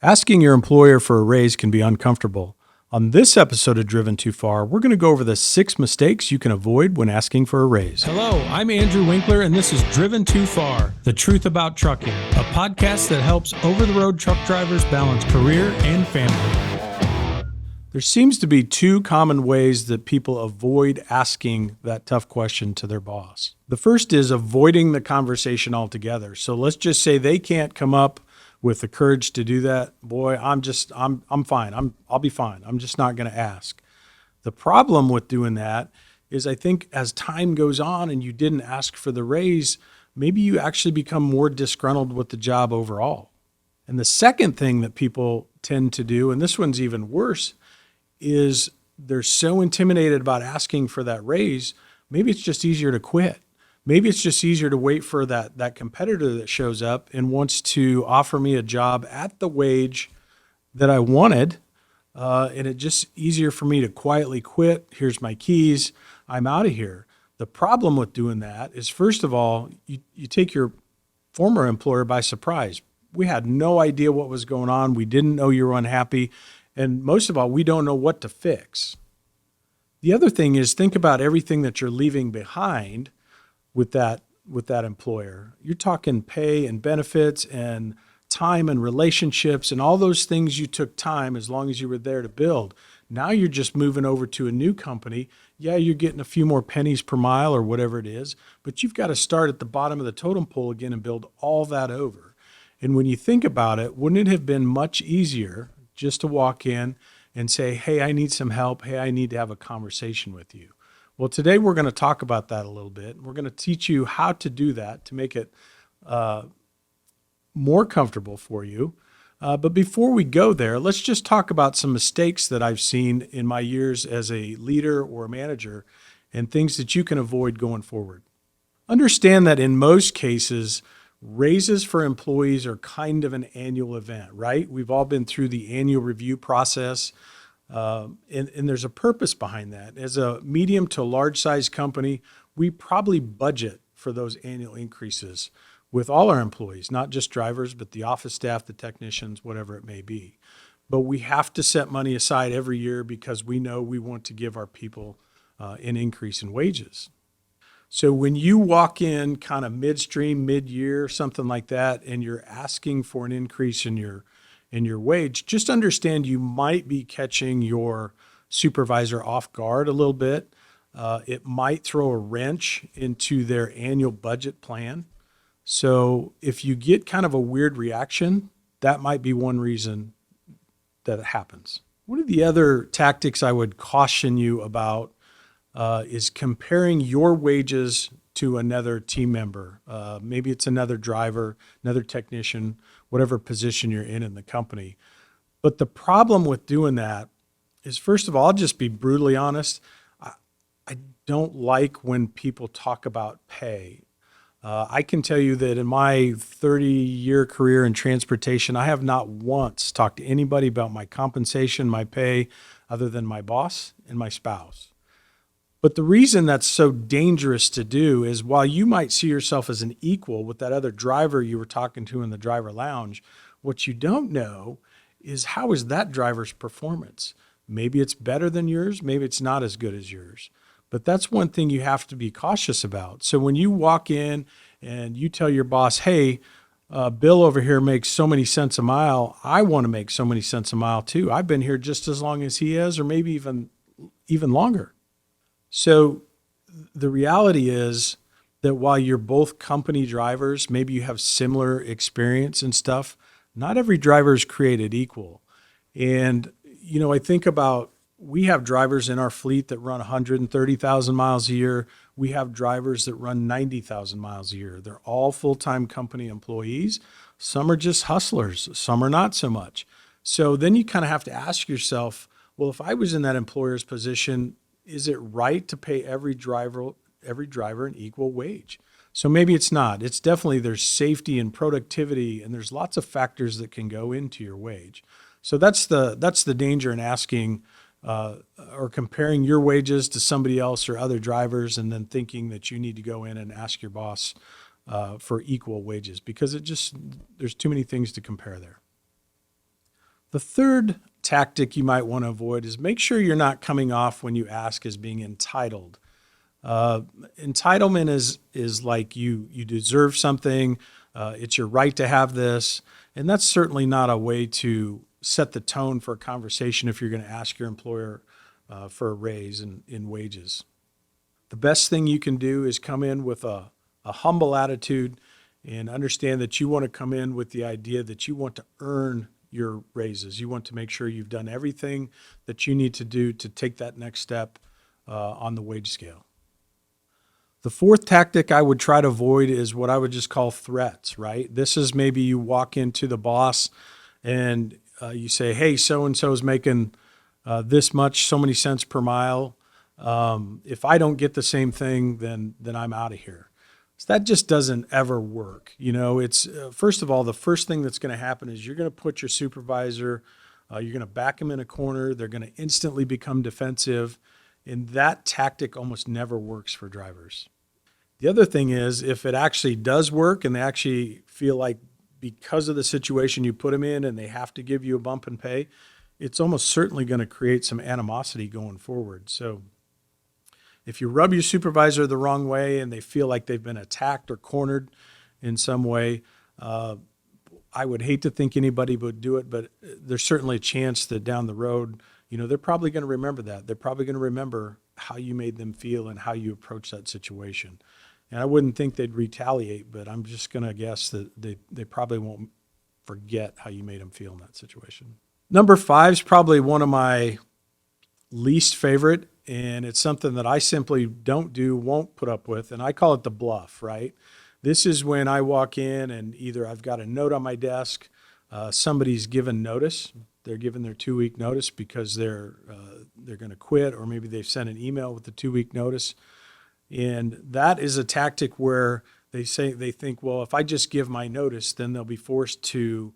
Asking your employer for a raise can be uncomfortable. On this episode of Driven Too Far, we're going to go over the 6 mistakes you can avoid when asking for a raise. Hello, I'm Andrew Winkler, and this is Driven Too Far, the truth about trucking, a podcast that helps over-the-road truck drivers balance career and family. There seems to be 2 common ways that people avoid asking that tough question to their boss. The first is avoiding the conversation altogether. So let's just say they can't come up with the courage to do that. Boy, I'm fine. I'll be fine. I'm just not going to ask. The problem with doing that is I think as time goes on and you didn't ask for the raise, maybe you actually become more disgruntled with the job overall. And the second thing that people tend to do, and this one's even worse, is they're so intimidated about asking for that raise, maybe it's just easier to quit. Maybe it's just easier to wait for that competitor that shows up and wants to offer me a job at the wage that I wanted, and it's just easier for me to quietly quit. Here's my keys. I'm out of here. The problem with doing that is, first of all, you take your former employer by surprise. We had no idea what was going on. We didn't know you were unhappy. And most of all, we don't know what to fix. The other thing is, think about everything that you're leaving behind with that employer. You're talking pay and benefits and time and relationships and all those things you took time as long as you were there to build. Now you're just moving over to a new company. Yeah, you're getting a few more pennies per mile or whatever it is, but you've got to start at the bottom of the totem pole again and build all that over. And when you think about it, wouldn't it have been much easier just to walk in and say, hey, I need some help. Hey, I need to have a conversation with you. Well, today we're going to talk about that a little bit. We're going to teach you how to do that to make it more comfortable for you. But before we go there, let's just talk about some mistakes that I've seen in my years as a leader or a manager and things that you can avoid going forward. Understand that in most cases, raises for employees are kind of an annual event, right? We've all been through the annual review process. And there's a purpose behind that. As a medium to large size company, we probably budget for those annual increases with all our employees, not just drivers, but the office staff, the technicians, whatever it may be. But we have to set money aside every year because we know we want to give our people an increase in wages. So when you walk in kind of midstream, mid-year, something like that, and you're asking for an increase in your wage, just understand you might be catching your supervisor off guard a little bit. It might throw a wrench into their annual budget plan. So if you get kind of a weird reaction, that might be one reason that it happens. One of the other tactics I would caution you about is comparing your wages to another team member. Maybe it's another driver, another technician, whatever position you're in the company. But the problem with doing that is, first of all, I'll just be brutally honest. I don't like when people talk about pay. I can tell you that in my 30-year career in transportation, I have not once talked to anybody about my compensation, my pay, other than my boss and my spouse. But the reason that's so dangerous to do is, while you might see yourself as an equal with that other driver you were talking to in the driver lounge, what you don't know is, how is that driver's performance? Maybe it's better than yours, maybe it's not as good as yours. But that's one thing you have to be cautious about. So when you walk in and you tell your boss, hey, Bill over here makes so many cents a mile, I want to make so many cents a mile too. I've been here just as long as he has, or maybe even longer. So the reality is that while you're both company drivers, maybe you have similar experience and stuff, not every driver is created equal. And, I think about, we have drivers in our fleet that run 130,000 miles a year. We have drivers that run 90,000 miles a year. They're all full-time company employees. Some are just hustlers. Some are not so much. So then you kind of have to ask yourself, well, if I was in that employer's position, is it right to pay every driver an equal wage? So maybe it's not. It's definitely, there's safety and productivity, and there's lots of factors that can go into your wage. So that's the danger in asking or comparing your wages to somebody else or other drivers, and then thinking that you need to go in and ask your boss for equal wages, because there's too many things to compare there. The third tactic you might want to avoid is make sure you're not coming off when you ask as being entitled. Entitlement is like you deserve something. It's your right to have this, and that's certainly not a way to set the tone for a conversation if you're going to ask your employer for a raise in wages. The best thing you can do is come in with a humble attitude and understand that you want to come in with the idea that you want to earn your raises. You want to make sure you've done everything that you need to do to take that next step on the wage scale. The fourth tactic I would try to avoid is what I would just call threats, right? This is maybe you walk into the boss and you say, hey, so-and-so is making this much, so many cents per mile. If I don't get the same thing, then I'm out of here. So that just doesn't ever work. It's first of all, the first thing that's going to happen is you're going to put your supervisor, you're going to back them in a corner. They're going to instantly become defensive. And that tactic almost never works for drivers. The other thing is if it actually does work and they actually feel like because of the situation you put them in and they have to give you a bump in pay, it's almost certainly going to create some animosity going forward. So if you rub your supervisor the wrong way and they feel like they've been attacked or cornered in some way, I would hate to think anybody would do it, but there's certainly a chance that down the road, they're probably going to remember that. They're probably going to remember how you made them feel and how you approach that situation. And I wouldn't think they'd retaliate, but I'm just going to guess that they probably won't forget how you made them feel in that situation. Number 5 is probably one of my least favorite, and it's something that I simply won't put up with, and I call it the bluff, right? This is when I walk in and either I've got a note on my desk, somebody's given notice, they're given their 2-week notice because they're going to quit, or maybe they've sent an email with the 2-week notice. And that is a tactic where they think, well, if I just give my notice, then they'll be forced to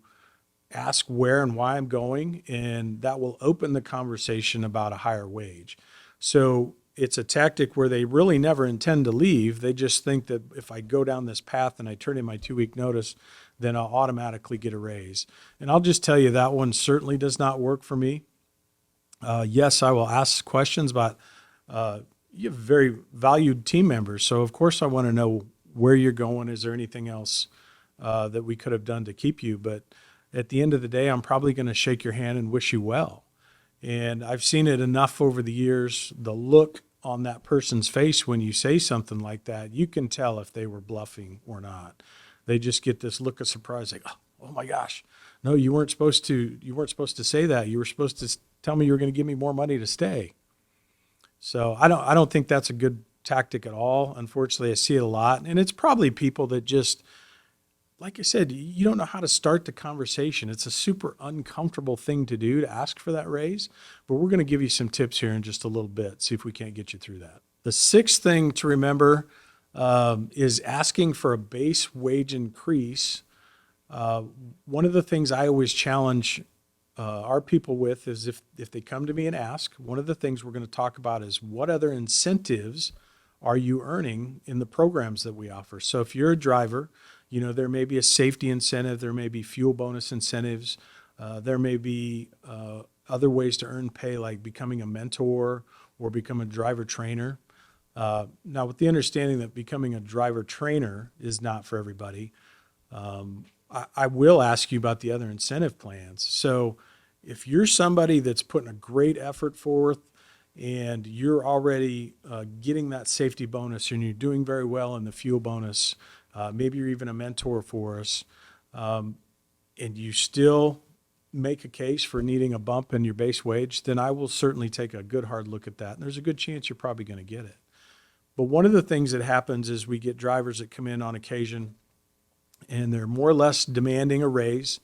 ask where and why I'm going, and that will open the conversation about a higher wage. So it's a tactic where they really never intend to leave. They just think that if I go down this path and I turn in my 2-week notice, then I'll automatically get a raise. And I'll just tell you that one certainly does not work for me. Yes, I will ask questions about you have very valued team members, so of course I want to know where you're going. Is there anything else that we could have done to keep you? But at the end of the day, I'm probably going to shake your hand and wish you well. And I've seen it enough over the years, the look on that person's face when you say something like that, you can tell if they were bluffing or not. They just get this look of surprise, like, oh my gosh, no, you weren't supposed to say that. You were supposed to tell me you were going to give me more money to stay. So I don't think that's a good tactic at all. Unfortunately, I see it a lot. And it's probably people that just, like I said, you don't know how to start the conversation. It's a super uncomfortable thing to do, to ask for that raise. But we're going to give you some tips here in just a little bit, see if we can't get you through that. The sixth thing to remember is asking for a base wage increase. One of the things I always challenge our people with is if they come to me and ask, one of the things we're going to talk about is what other incentives are you earning in the programs that we offer. So if you're a driver, there may be a safety incentive, there may be fuel bonus incentives, there may be other ways to earn pay like becoming a mentor or become a driver trainer. Now, with the understanding that becoming a driver trainer is not for everybody, I will ask you about the other incentive plans. So if you're somebody that's putting a great effort forth and you're already getting that safety bonus and you're doing very well in the fuel bonus, maybe you're even a mentor for us, and you still make a case for needing a bump in your base wage, then I will certainly take a good hard look at that. And there's a good chance you're probably going to get it. But one of the things that happens is we get drivers that come in on occasion and they're more or less demanding a raise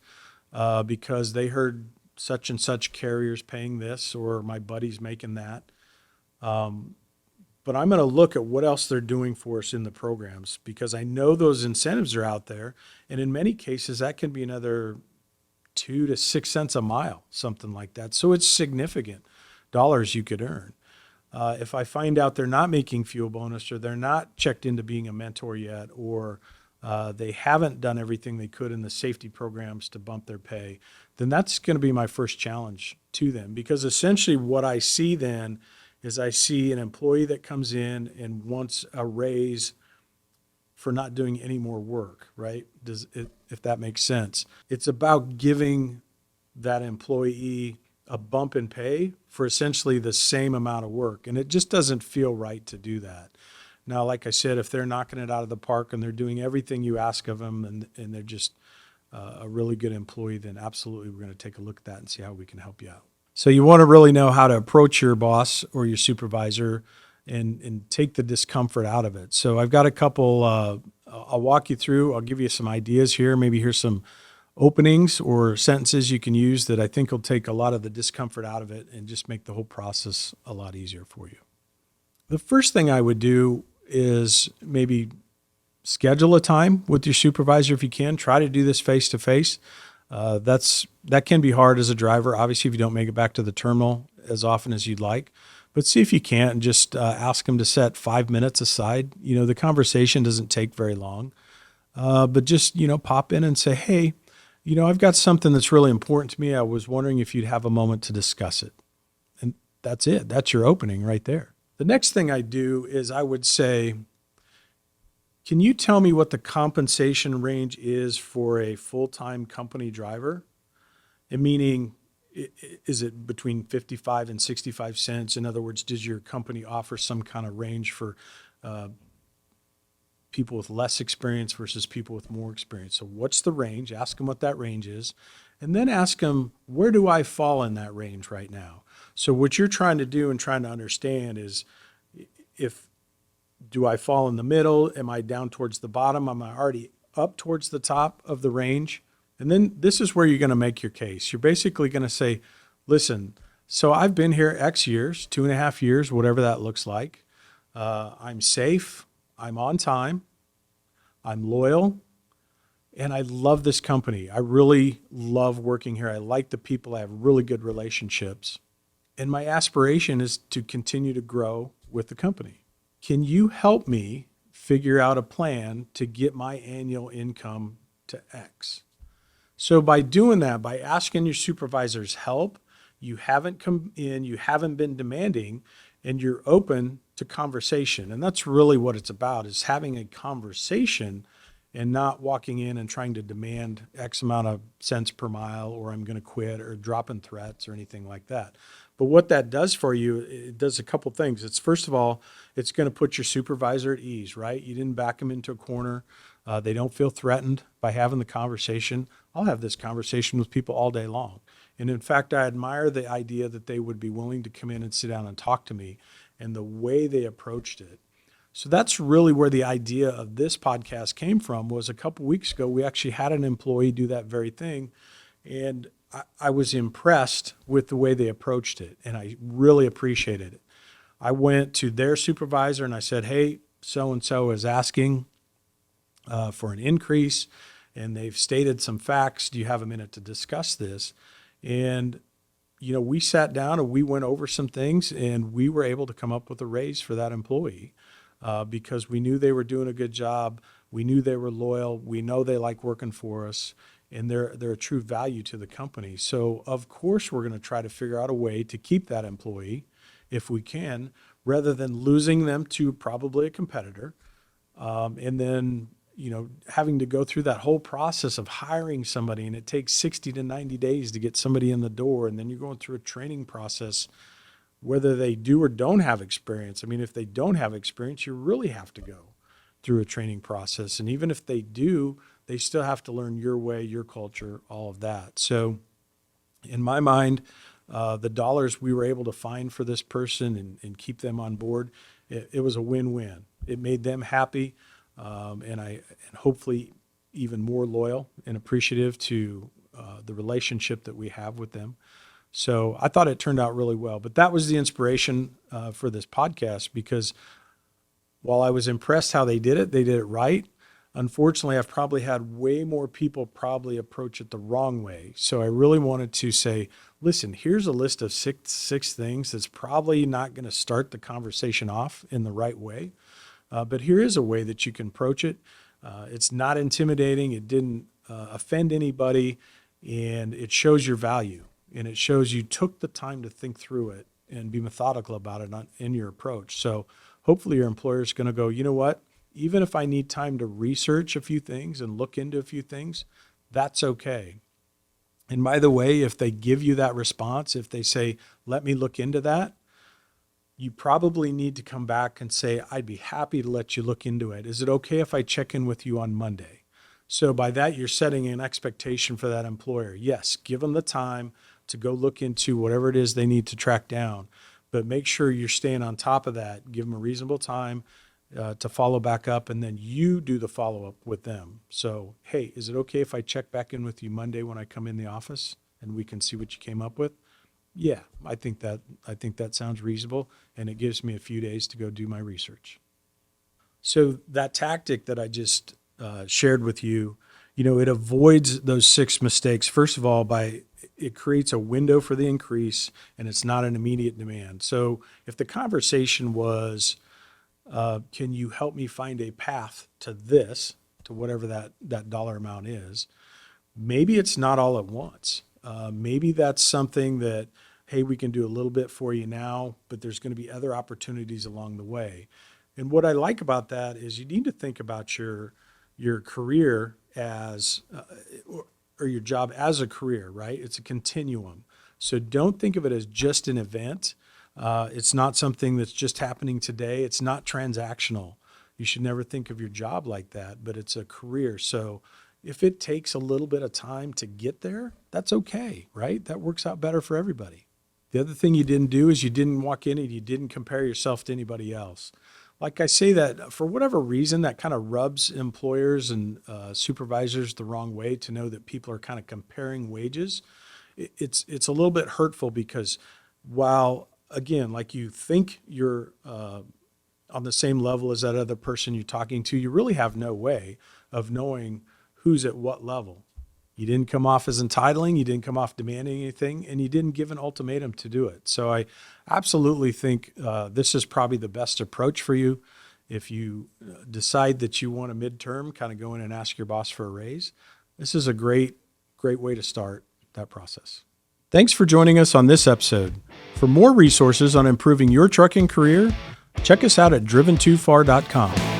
because they heard such and such carriers paying this or my buddy's making that. But I'm going to look at what else they're doing for us in the programs because I know those incentives are out there. And in many cases, that can be another 2 to 6 cents a mile, something like that. So it's significant dollars you could earn. If I find out they're not making fuel bonus or they're not checked into being a mentor yet, or they haven't done everything they could in the safety programs to bump their pay, then that's going to be my first challenge to them. Because essentially what I see then is I see an employee that comes in and wants a raise for not doing any more work, right? If that makes sense. It's about giving that employee a bump in pay for essentially the same amount of work. And it just doesn't feel right to do that. Now, like I said, if they're knocking it out of the park and they're doing everything you ask of them and they're just a really good employee, then absolutely we're going to take a look at that and see how we can help you out. So you want to really know how to approach your boss or your supervisor and take the discomfort out of it. So I've got a couple, I'll walk you through, I'll give you some ideas here. Maybe here's some openings or sentences you can use that I think will take a lot of the discomfort out of it and just make the whole process a lot easier for you. The first thing I would do is maybe schedule a time with your supervisor if you can. Try to do this face to face. That can be hard as a driver, obviously, if you don't make it back to the terminal as often as you'd like. But see if you can't and just ask them to set 5 minutes aside. You know, the conversation doesn't take very long. But just, pop in and say, hey, I've got something that's really important to me. I was wondering if you'd have a moment to discuss it. And that's it. That's your opening right there. The next thing I do is I would say, can you tell me what the compensation range is for a full-time company driver? And meaning, is it between 55 and 65 cents? In other words, does your company offer some kind of range for people with less experience versus people with more experience? So what's the range? Ask them what that range is. And then ask them, where do I fall in that range right now? So what you're trying to do and trying to understand is, do I fall in the middle? Am I down towards the bottom? Am I already up towards the top of the range? And then this is where you're going to make your case. You're basically going to say, listen, so I've been here X years, 2.5 years, whatever that looks like. I'm safe. I'm on time. I'm loyal. And I love this company. I really love working here. I like the people. I have really good relationships. And my aspiration is to continue to grow with the company. Can you help me figure out a plan to get my annual income to X? So by doing that, by asking your supervisor's help, you haven't come in, you haven't been demanding, and you're open to conversation. And that's really what it's about, is having a conversation and not walking in and trying to demand X amount of cents per mile, or I'm going to quit, or dropping threats or anything like that. But what that does for you, it does a couple things. It's, first of all, it's going to put your supervisor at ease, right? You didn't back them into a corner. They don't feel threatened by having the conversation. I'll have this conversation with people all day long. And in fact, I admire the idea that they would be willing to come in and sit down and talk to me, and the way they approached it. So that's really where the idea of this podcast came from. Was a couple weeks ago, we actually had an employee do that very thing. And I was impressed with the way they approached it, and I really appreciated it. I went to their supervisor and I said, hey, so-and-so is asking for an increase, and they've stated some facts. Do you have a minute to discuss this? And, we sat down and we went over some things, and we were able to come up with a raise for that employee because we knew they were doing a good job. We knew they were loyal. We know they like working for us, and they're a true value to the company. So of course we're going to try to figure out a way to keep that employee if we can, rather than losing them to probably a competitor. And then, having to go through that whole process of hiring somebody, and it takes 60 to 90 days to get somebody in the door. And then you're going through a training process, whether they do or don't have experience. I mean, if they don't have experience, you really have to go through a training process. And even if they do, they still have to learn your way, your culture, all of that. So in my mind, the dollars we were able to find for this person and keep them on board, it was a win-win. It made them happy, and hopefully even more loyal and appreciative to the relationship that we have with them. So I thought it turned out really well. But that was the inspiration for this podcast, because while I was impressed how they did it right. Unfortunately, I've probably had way more people probably approach it the wrong way. So I really wanted to say, listen, here's a list of six things that's probably not going to start the conversation off in the right way. But here is a way that you can approach it. It's not intimidating. It didn't offend anybody, and it shows your value, and it shows you took the time to think through it and be methodical about it in your approach. So hopefully your employer is going to go, you know what? Even if I need time to research a few things and look into a few things, that's okay. And by the way, if they give you that response, if they say, let me look into that, you probably need to come back and say, I'd be happy to let you look into it. Is it okay if I check in with you on Monday? So by that, you're setting an expectation for that employer. Yes, give them the time to go look into whatever it is they need to track down, but make sure you're staying on top of that. Give them a reasonable time to follow back up, and then you do the follow-up with them. So, hey, is it okay if I check back in with you Monday when I come in the office and we can see what you came up with? Yeah, I think that sounds reasonable, and it gives me a few days to go do my research. So that tactic that I just shared with you, it avoids those 6 mistakes. First of all, it creates a window for the increase, and it's not an immediate demand. So if the conversation was, can you help me find a path to this, to whatever that dollar amount is, maybe it's not all at once. Maybe that's something that, hey, we can do a little bit for you now, but there's going to be other opportunities along the way. And what I like about that is you need to think about your career as, or your job as a career, right? It's a continuum. So don't think of it as just an event. It's not something that's just happening today. It's not transactional. You should never think of your job like that, but it's a career. So if it takes a little bit of time to get there, that's okay, right? That works out better for everybody. The other thing you didn't do is you didn't walk in and you didn't compare yourself to anybody else. Like I say that for whatever reason, that kind of rubs employers and supervisors the wrong way to know that people are kind of comparing wages. It's a little bit hurtful because while, again, like you think you're on the same level as that other person you're talking to, you really have no way of knowing who's at what level. You didn't come off as entitling, you didn't come off demanding anything, and you didn't give an ultimatum to do it. So I absolutely think this is probably the best approach for you. If you decide that you want a midterm, kind of go in and ask your boss for a raise, this is a great way to start that process. Thanks for joining us on this episode. For more resources on improving your trucking career, check us out at driven2far.com.